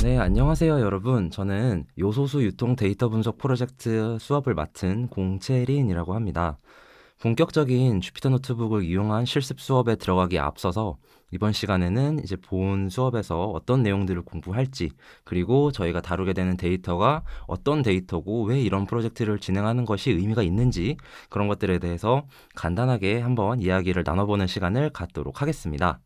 네, 안녕하세요, 여러분. 저는 요소수 유통 데이터 분석 프로젝트 수업을 맡은 공채린이라고 합니다. 본격적인 주피터 노트북을 이용한 실습 수업에 들어가기에 앞서서 이번 시간에는 이제 본 수업에서 어떤 내용들을 공부할지, 그리고 저희가 다루게 되는 데이터가 어떤 데이터고 왜 이런 프로젝트를 진행하는 것이 의미가 있는지 그런 것들에 대해서 간단하게 한번 이야기를 나눠보는 시간을 갖도록 하겠습니다.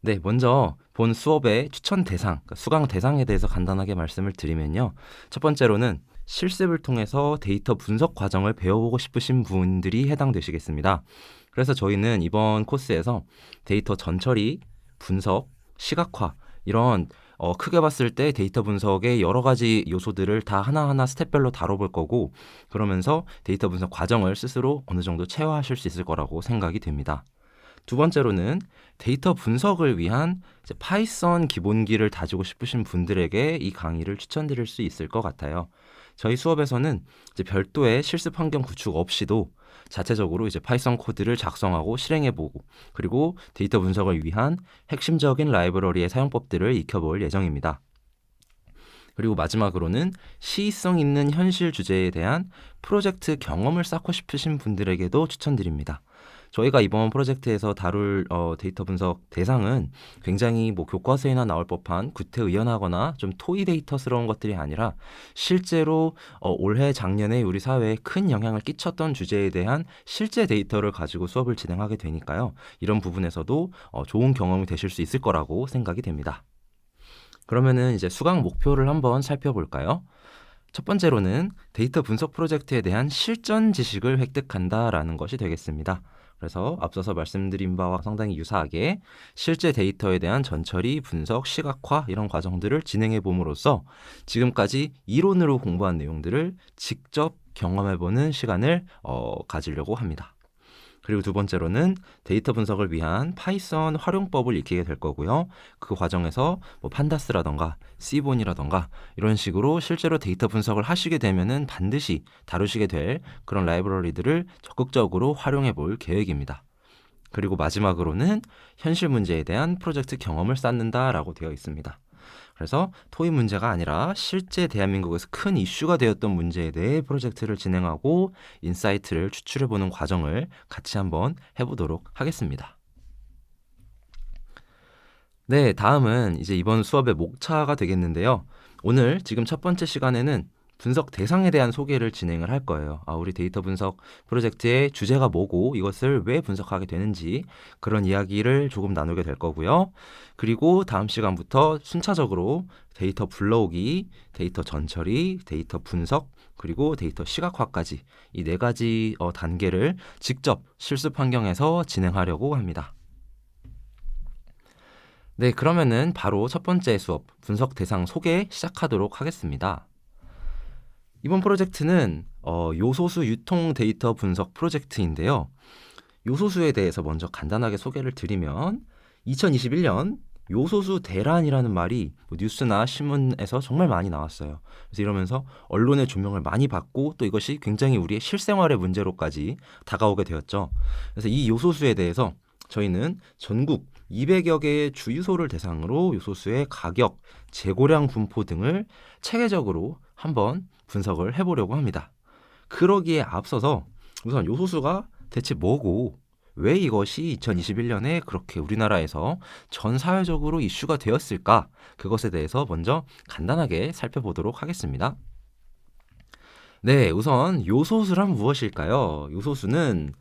네, 먼저 본 수업의 추천 대상, 그러니까 수강 대상에 대해서 간단하게 말씀을 드리면요. 첫 번째로는 실습을 통해서 데이터 분석 과정을 배워보고 싶으신 분들이 해당되시겠습니다. 그래서 저희는 이번 코스에서 데이터 전처리, 분석, 시각화 이런 크게 봤을 때 데이터 분석의 여러 가지 요소들을 다 하나하나 스텝별로 다뤄볼 거고, 그러면서 데이터 분석 과정을 스스로 어느 정도 체화하실 수 있을 거라고 생각이 됩니다. 두 번째로는 데이터 분석을 위한 파이썬 기본기를 다지고 싶으신 분들에게 이 강의를 추천드릴 수 있을 것 같아요. 저희 수업에서는 별도의 실습 환경 구축 없이도 자체적으로 파이썬 코드를 작성하고 실행해보고, 그리고 데이터 분석을 위한 핵심적인 라이브러리의 사용법들을 익혀볼 예정입니다. 그리고 마지막으로는 시의성 있는 현실 주제에 대한 프로젝트 경험을 쌓고 싶으신 분들에게도 추천드립니다. 저희가 이번 프로젝트에서 다룰 데이터 분석 대상은 굉장히 교과서에나 나올 법한 구태의연하거나 좀 토이 데이터스러운 것들이 아니라 실제로 올해 작년에 우리 사회에 큰 영향을 끼쳤던 주제에 대한 실제 데이터를 가지고 수업을 진행하게 되니까요. 이런 부분에서도 좋은 경험이 되실 수 있을 거라고 생각이 됩니다. 그러면은 이제 수강 목표를 한번 살펴볼까요? 첫 번째로는 데이터 분석 프로젝트에 대한 실전 지식을 획득한다라는 것이 되겠습니다. 그래서 앞서서 말씀드린 바와 상당히 유사하게 실제 데이터에 대한 전처리, 분석, 시각화 이런 과정들을 진행해 봄으로써 지금까지 이론으로 공부한 내용들을 직접 경험해보는 시간을 가지려고 합니다. 그리고 두 번째로는 데이터 분석을 위한 파이썬 활용법을 익히게 될 거고요. 그 과정에서 판다스라던가 시본이라던가 이런 식으로 실제로 데이터 분석을 하시게 되면은 반드시 다루시게 될 그런 라이브러리들을 적극적으로 활용해 볼 계획입니다. 그리고 마지막으로는 현실 문제에 대한 프로젝트 경험을 쌓는다라고 되어 있습니다. 그래서 토익 문제가 아니라 실제 대한민국에서 큰 이슈가 되었던 문제에 대해 프로젝트를 진행하고 인사이트를 추출해보는 과정을 같이 한번 해보도록 하겠습니다. 네, 다음은 이제 이번 수업의 목차가 되겠는데요. 오늘 지금 첫 번째 시간에는 분석 대상에 대한 소개를 진행을 할 거예요. 우리 데이터 분석 프로젝트의 주제가 뭐고 이것을 왜 분석하게 되는지 그런 이야기를 조금 나누게 될 거고요. 그리고 다음 시간부터 순차적으로 데이터 불러오기, 데이터 전처리, 데이터 분석, 그리고 데이터 시각화까지 이 네 가지 단계를 직접 실습 환경에서 진행하려고 합니다. 네, 그러면은 바로 첫 번째 수업 분석 대상 소개 시작하도록 하겠습니다. 이번 프로젝트는 요소수 유통 데이터 분석 프로젝트인데요. 요소수에 대해서 먼저 간단하게 소개를 드리면 2021년 요소수 대란이라는 말이 뉴스나 신문에서 정말 많이 나왔어요. 그래서 이러면서 언론의 조명을 많이 받고 또 이것이 굉장히 우리의 실생활의 문제로까지 다가오게 되었죠. 그래서 이 요소수에 대해서 저희는 전국 200여 개의 주유소를 대상으로 요소수의 가격, 재고량 분포 등을 체계적으로 한번 분석을 해보려고 합니다. 그러기에 앞서서 우선 요소수가 대체 뭐고 왜 이것이 2021년에 그렇게 우리나라에서 전 사회적으로 이슈가 되었을까? 그것에 대해서 먼저 간단하게 살펴보도록 하겠습니다. 네, 우선 요소수란 무엇일까요? 요소수는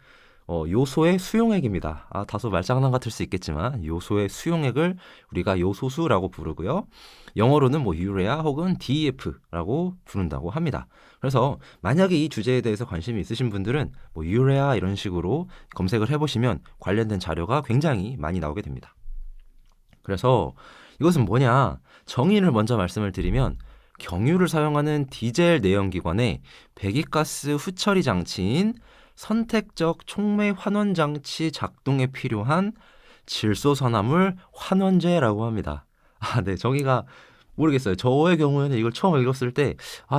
요소의 수용액입니다. 다소 말장난 같을 수 있겠지만 요소의 수용액을 우리가 요소수라고 부르고요. 영어로는 유레아 혹은 DEF라고 부른다고 합니다. 그래서 만약에 이 주제에 대해서 관심이 있으신 분들은 유레아 이런 식으로 검색을 해보시면 관련된 자료가 굉장히 많이 나오게 됩니다. 그래서 이것은 뭐냐? 정의를 먼저 말씀을 드리면 경유를 사용하는 디젤 내연기관의 배기가스 후처리 장치인 선택적 촉매 환원 장치 작동에 필요한 질소선화물 환원제라고 합니다. 네, 정의가 모르겠어요. 저의 경우에는 이걸 처음 읽었을 때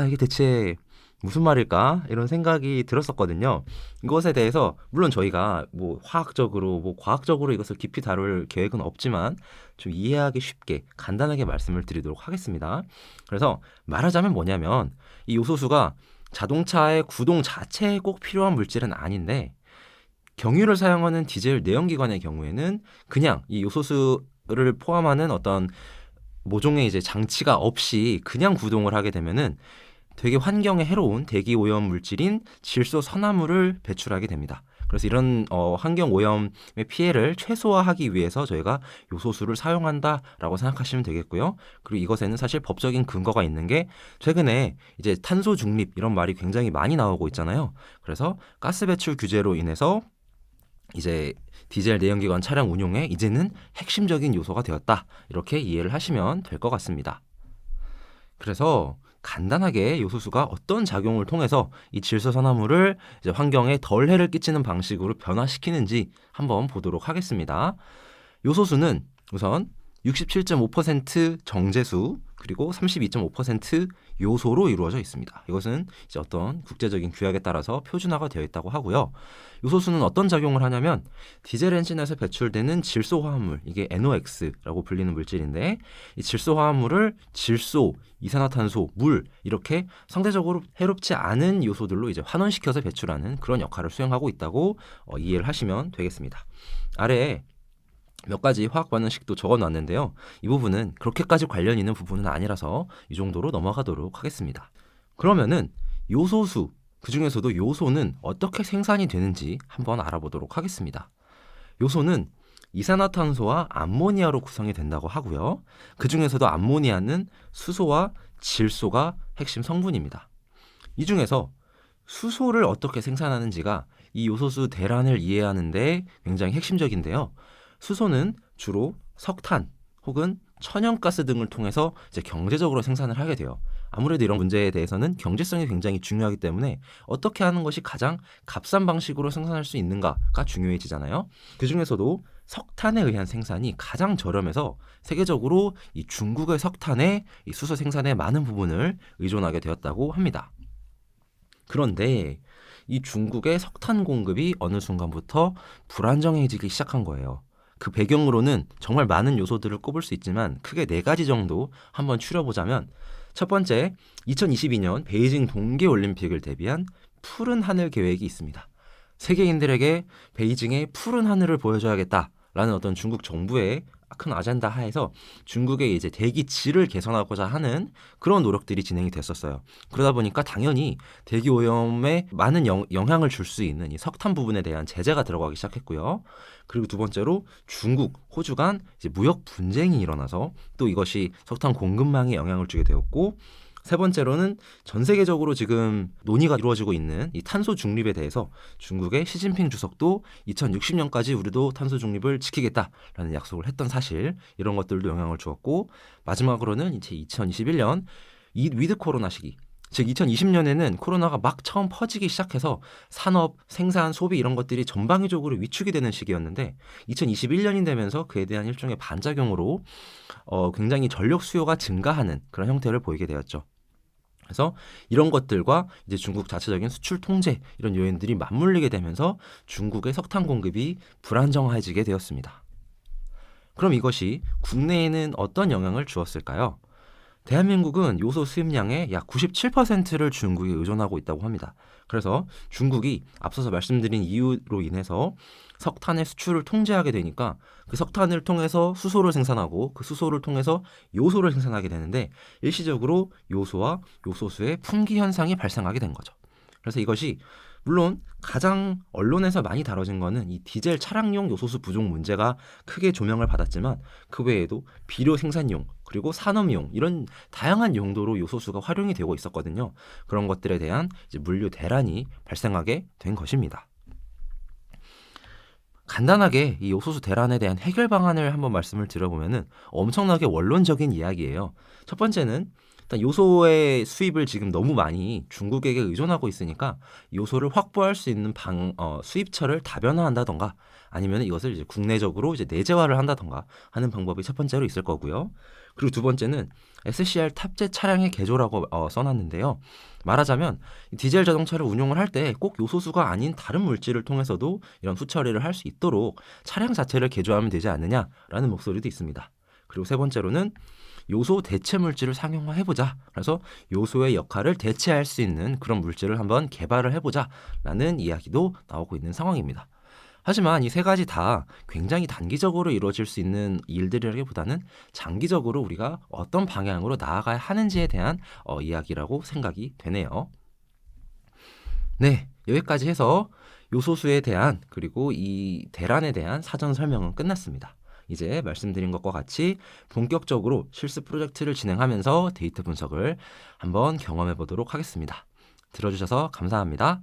이게 대체 무슨 말일까? 이런 생각이 들었었거든요. 이것에 대해서 물론 저희가 뭐 화학적으로 뭐 과학적으로 이것을 깊이 다룰 계획은 없지만 좀 이해하기 쉽게 간단하게 말씀을 드리도록 하겠습니다. 그래서 말하자면 뭐냐면 이 요소수가 자동차의 구동 자체에 꼭 필요한 물질은 아닌데 경유를 사용하는 디젤 내연기관의 경우에는 그냥 이 요소수를 포함하는 어떤 모종의 이제 장치가 없이 그냥 구동을 하게 되면은 되게 환경에 해로운 대기 오염 물질인 질소 선화물을 배출하게 됩니다. 그래서 이런 환경 오염의 피해를 최소화하기 위해서 저희가 요소수를 사용한다라고 생각하시면 되겠고요. 그리고 이것에는 사실 법적인 근거가 있는 게 최근에 이제 탄소 중립 이런 말이 굉장히 많이 나오고 있잖아요. 그래서 가스 배출 규제로 인해서 이제 디젤 내연기관 차량 운용에 이제는 핵심적인 요소가 되었다. 이렇게 이해를 하시면 될 것 같습니다. 그래서 간단하게 요소수가 어떤 작용을 통해서 이 질소산화물을 이제 환경에 덜 해를 끼치는 방식으로 변화시키는지 한번 보도록 하겠습니다. 요소수는 우선 67.5% 정제수 그리고 32.5% 요소로 이루어져 있습니다. 이것은 이제 어떤 국제적인 규약에 따라서 표준화가 되어 있다고 하고요. 요소수는 어떤 작용을 하냐면 디젤 엔진에서 배출되는 질소 화합물, 이게 NOx라고 불리는 물질인데 이 질소 화합물을 질소, 이산화탄소, 물 이렇게 상대적으로 해롭지 않은 요소들로 이제 환원시켜서 배출하는 그런 역할을 수행하고 있다고 이해를 하시면 되겠습니다. 아래에 몇 가지 화학 반응식도 적어놨는데요. 이 부분은 그렇게까지 관련 있는 부분은 아니라서 이 정도로 넘어가도록 하겠습니다. 그러면은 요소수, 그 중에서도 요소는 어떻게 생산이 되는지 한번 알아보도록 하겠습니다. 요소는 이산화탄소와 암모니아로 구성이 된다고 하고요. 그 중에서도 암모니아는 수소와 질소가 핵심 성분입니다. 이 중에서 수소를 어떻게 생산하는지가 이 요소수 대란을 이해하는데 굉장히 핵심적인데요. 수소는 주로 석탄 혹은 천연가스 등을 통해서 이제 경제적으로 생산을 하게 돼요. 아무래도 이런 문제에 대해서는 경제성이 굉장히 중요하기 때문에 어떻게 하는 것이 가장 값싼 방식으로 생산할 수 있는가가 중요해지잖아요. 그 중에서도 석탄에 의한 생산이 가장 저렴해서 세계적으로 이 중국의 석탄에 이 수소 생산의 많은 부분을 의존하게 되었다고 합니다. 그런데 이 중국의 석탄 공급이 어느 순간부터 불안정해지기 시작한 거예요. 그 배경으로는 정말 많은 요소들을 꼽을 수 있지만 크게 4가지 정도 한번 추려보자면 첫 번째, 2022년 베이징 동계올림픽을 대비한 푸른 하늘 계획이 있습니다. 세계인들에게 베이징의 푸른 하늘을 보여줘야겠다라는 어떤 중국 정부의 큰 아젠다 하에서 중국의 이제 대기 질을 개선하고자 하는 그런 노력들이 진행이 됐었어요. 그러다 보니까 당연히 대기 오염에 많은 영향을 줄 수 있는 이 석탄 부분에 대한 제재가 들어가기 시작했고요. 그리고 두 번째로 중국, 호주 간 이제 무역 분쟁이 일어나서 또 이것이 석탄 공급망에 영향을 주게 되었고, 세 번째로는 전 세계적으로 지금 논의가 이루어지고 있는 이 탄소 중립에 대해서 중국의 시진핑 주석도 2060년까지 우리도 탄소 중립을 지키겠다라는 약속을 했던 사실, 이런 것들도 영향을 주었고, 마지막으로는 이제 2021년 이 위드 코로나 시기, 즉 2020년에는 코로나가 막 처음 퍼지기 시작해서 산업, 생산, 소비 이런 것들이 전방위적으로 위축이 되는 시기였는데 2021년이 되면서 그에 대한 일종의 반작용으로 굉장히 전력 수요가 증가하는 그런 형태를 보이게 되었죠. 그래서 이런 것들과 이제 중국 자체적인 수출 통제 이런 요인들이 맞물리게 되면서 중국의 석탄 공급이 불안정해지게 되었습니다. 그럼 이것이 국내에는 어떤 영향을 주었을까요? 대한민국은 요소 수입량의 약 97%를 중국에 의존하고 있다고 합니다. 그래서 중국이 앞서서 말씀드린 이유로 인해서 석탄의 수출을 통제하게 되니까 그 석탄을 통해서 수소를 생산하고 그 수소를 통해서 요소를 생산하게 되는데 일시적으로 요소와 요소수의 품귀 현상이 발생하게 된 거죠. 그래서 이것이 물론 가장 언론에서 많이 다뤄진 거는 이 디젤 차량용 요소수 부족 문제가 크게 조명을 받았지만 그 외에도 비료 생산용 그리고 산업용 이런 다양한 용도로 요소수가 활용이 되고 있었거든요. 그런 것들에 대한 이제 물류 대란이 발생하게 된 것입니다. 간단하게 이 요소수 대란에 대한 해결 방안을 한번 말씀을 드려보면은 엄청나게 원론적인 이야기예요. 첫 번째는 일단 요소의 수입을 지금 너무 많이 중국에게 의존하고 있으니까 요소를 확보할 수 있는 수입처를 다변화한다던가 아니면 이것을 이제 국내적으로 이제 내재화를 한다던가 하는 방법이 첫 번째로 있을 거고요. 그리고 두 번째는 SCR 탑재 차량의 개조라고 써놨는데요. 말하자면 디젤 자동차를 운용을 할 때 꼭 요소수가 아닌 다른 물질을 통해서도 이런 후처리를 할 수 있도록 차량 자체를 개조하면 되지 않느냐라는 목소리도 있습니다. 그리고 세 번째로는 요소 대체 물질을 상용화해보자. 그래서 요소의 역할을 대체할 수 있는 그런 물질을 한번 개발을 해보자라는 이야기도 나오고 있는 상황입니다. 하지만 이 세 가지 다 굉장히 단기적으로 이루어질 수 있는 일들이라기보다는 장기적으로 우리가 어떤 방향으로 나아가야 하는지에 대한 이야기라고 생각이 되네요. 네, 여기까지 해서 요소수에 대한 그리고 이 대란에 대한 사전 설명은 끝났습니다. 이제 말씀드린 것과 같이 본격적으로 실습 프로젝트를 진행하면서 데이터 분석을 한번 경험해 보도록 하겠습니다. 들어주셔서 감사합니다.